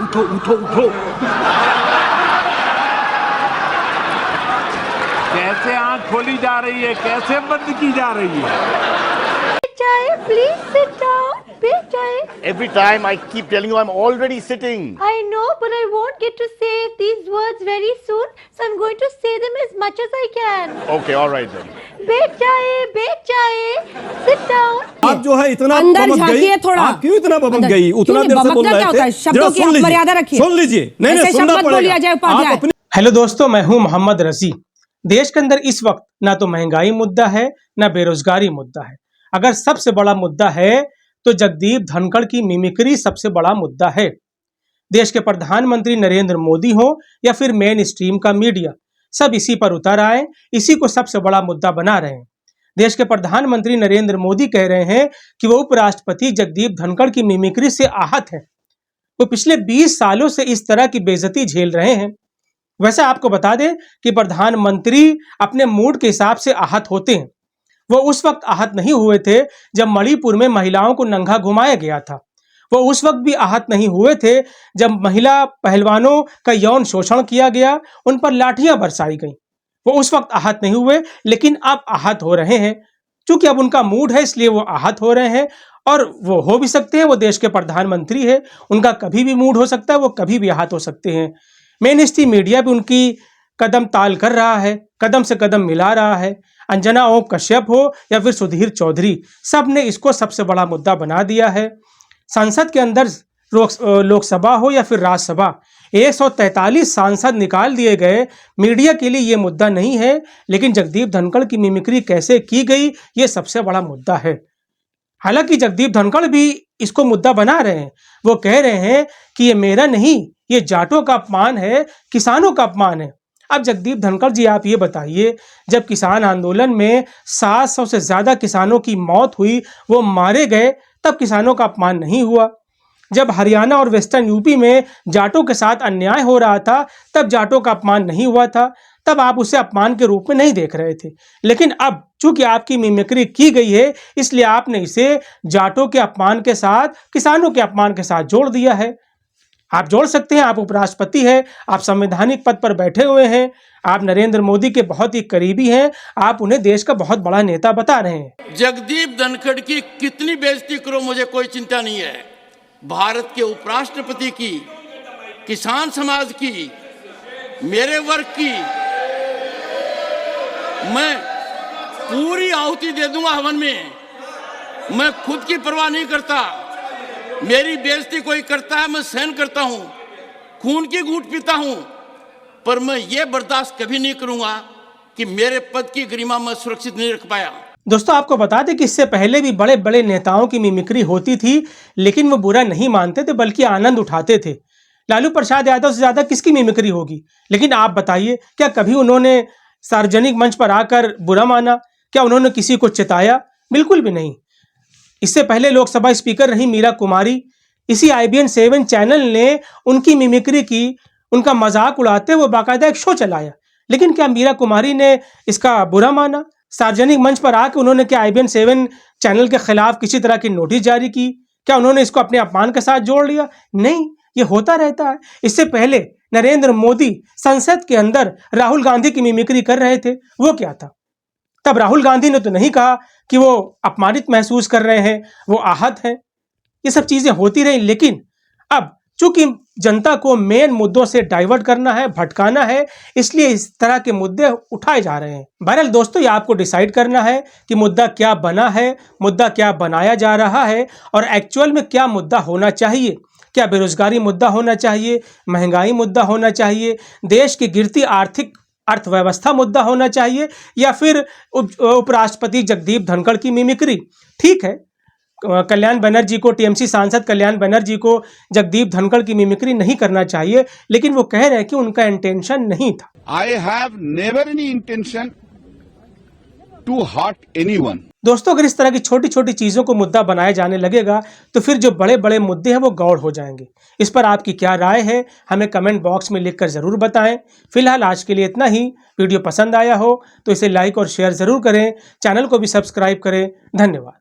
उठो उठो उठो। कैसे आंख खोली जा रही है, कैसे बंद की जा रही है। Please sit down. Every time I keep telling you I'm already sitting. I know, but I won't get to say these words very soon, so I'm going to say them as much as I can. Okay, all right then. बैठ जाए, sit down. आप जो है इतना अंदर बमक गई, झांकिए थोड़ा। आप क्यों इतना बमक अंदर- गई? उतना क्यों देर से बमकना बोल क्या होता रहे है? थे, शब्दों जरा की सुन लीजिए, मर्यादा रखिए। सुन लीजिए। नहीं ऐसे नहीं, सुनना शब्द मत बोलिए, अजय पड़ेगा। उपाध्याय। आप अपनी हेलो दोस्तों, मैं हूं मोहम्मद रसी। देश के अंदर इस वक्त ना तो महंगाई मुद्दा है, ना बेरोजगारी मुद्दा है। अगर सबसे बड़ा मुद्दा है तो जगदीप धनखड़ की मिमिक्री सबसे बड़ा मुद्दा है। देश के प्रधानमंत्री नरेंद्र मोदी हो या फिर मेन स्ट्रीम का मीडिया, सब इसी पर उतर आए, इसी को सबसे बड़ा मुद्दा बना रहे हैं। देश के प्रधानमंत्री नरेंद्र मोदी कह रहे हैं कि वो उपराष्ट्रपति जगदीप धनखड़ की मिमिक्री से आहत है। वो पिछले 20 सालों से इस तरह की बेइज्जती झेल रहे हैं। वैसे आपको बता दें कि प्रधानमंत्री अपने मूड के हिसाब से आहत होते हैं। वो उस वक्त आहत नहीं हुए थे जब मणिपुर में महिलाओं को नंगा घुमाया गया था। वो उस वक्त भी आहत नहीं हुए थे जब महिला पहलवानों का यौन शोषण किया गया, उन पर लाठियां बरसाई गईं। वो उस वक्त आहत नहीं हुए, लेकिन अब आहत हो रहे हैं। क्योंकि अब उनका मूड है, इसलिए वो आहत हो रहे हैं। और वो हो भी सकते हैं, वो देश के प्रधानमंत्री है, उनका कभी भी मूड हो सकता है, वो कभी भी आहत हो सकते हैं। मेन स्ट्रीम मीडिया भी उनकी कदम ताल कर रहा है, कदम से कदम मिला रहा है। अंजना ओम कश्यप हो या फिर सुधीर चौधरी, सब ने इसको सबसे बड़ा मुद्दा बना दिया है। संसद के अंदर लोकसभा हो या फिर राज्यसभा, 143 सांसद निकाल दिए गए। मीडिया के लिए ये मुद्दा नहीं है, लेकिन जगदीप धनखड़ की मिमिक्री कैसे की गई, ये सबसे बड़ा मुद्दा है। हालांकि जगदीप धनखड़ भी इसको मुद्दा बना रहे हैं। वो कह रहे हैं कि ये मेरा नहीं, ये जाटों का अपमान है, किसानों का अपमान है। अब जगदीप धनखड़ जी, आप ये बताइए, जब किसान आंदोलन में 700 से ज्यादा किसानों की मौत हुई, वो मारे गए, तब किसानों का अपमान नहीं हुआ। जब हरियाणा और वेस्टर्न यूपी में जाटों के साथ अन्याय हो रहा था, तब जाटों का अपमान नहीं हुआ था। तब आप उसे अपमान के रूप में नहीं देख रहे थे। लेकिन अब चूंकि आपकी मिमिक्री की गई है, इसलिए आपने इसे जाटों के अपमान के साथ, किसानों के अपमान के साथ जोड़ दिया है। आप जोड़ सकते हैं, आप उपराष्ट्रपति हैं, आप संवैधानिक पद पर बैठे हुए हैं, आप नरेंद्र मोदी के बहुत ही करीबी हैं, आप उन्हें देश का बहुत बड़ा नेता बता रहे हैं। जगदीप धनखड़ की कितनी बेइज्जती करो, मुझे कोई चिंता नहीं है। भारत के उपराष्ट्रपति की, किसान समाज की, मेरे वर्ग की मैं पूरी आहुति दे दूंगा हवन में। मैं खुद की परवाह नहीं करता। मेरी बेइज्जती कोई करता है, मैं सहन करता हूं, खून की घूंट पीता हूं, पर मैं ये बर्दाश्त कभी नहीं करूंगा कि मेरे पद की गरिमा मैं सुरक्षित नहीं रख पाया। दोस्तों, आपको बता दें कि इससे पहले भी बड़े बड़े नेताओं की मिमिक्री होती थी, लेकिन वो बुरा नहीं मानते थे, बल्कि आनंद उठाते थे। लालू प्रसाद यादव से ज्यादा किसकी मिमिक्री होगी? लेकिन आप बताइए, क्या कभी उन्होंने सार्वजनिक मंच पर आकर बुरा माना? क्या उन्होंने किसी को चिताया? बिल्कुल भी नहीं। इससे पहले लोकसभा स्पीकर रही मीरा कुमारी, इसी IBN 7 चैनल ने उनकी मिमिक्री की, उनका मजाक उड़ाते हुए बाकायदा एक शो चलाया। लेकिन क्या मीरा कुमारी ने इसका बुरा माना? सार्वजनिक मंच पर आकर उन्होंने क्या IBN 7 चैनल के खिलाफ किसी तरह की नोटिस जारी की? क्या उन्होंने इसको अपने अपमान के साथ जोड़ लिया? नहीं, ये होता रहता है। इससे पहले नरेंद्र मोदी संसद के अंदर राहुल गांधी की मिमिक्री कर रहे थे, वो क्या था? तब राहुल गांधी ने तो नहीं कहा कि वो अपमानित महसूस कर रहे हैं, वो आहत हैं। ये सब चीजें होती रही, लेकिन अब चूंकि जनता को मेन मुद्दों से डाइवर्ट करना है, भटकाना है, इसलिए इस तरह के मुद्दे उठाए जा रहे हैं। बहरहाल दोस्तों, ये आपको डिसाइड करना है कि मुद्दा क्या बना है, मुद्दा क्या बनाया जा रहा है, और एक्चुअल में क्या मुद्दा होना चाहिए। क्या बेरोजगारी मुद्दा होना चाहिए, महंगाई मुद्दा होना चाहिए, देश की गिरती अर्थव्यवस्था मुद्दा होना चाहिए, या फिर उपराष्ट्रपति जगदीप धनखड़ की मिमिक्री? ठीक है, कल्याण बनर्जी को, TMC सांसद कल्याण बनर्जी को जगदीप धनखड़ की मिमिक्री नहीं करना चाहिए, लेकिन वो कह रहे हैं कि उनका इंटेंशन नहीं था। I have never any intention to hurt anyone. दोस्तों, अगर इस तरह की छोटी छोटी चीजों को मुद्दा बनाया जाने लगेगा तो फिर जो बड़े बड़े मुद्दे हैं वो गौड़ हो जाएंगे। इस पर आपकी क्या राय है हमें कमेंट बॉक्स में लिखकर जरूर बताएं। फिलहाल आज के लिए इतना ही। वीडियो पसंद आया हो तो इसे लाइक और शेयर जरूर करें, चैनल को भी सब्सक्राइब करें। धन्यवाद।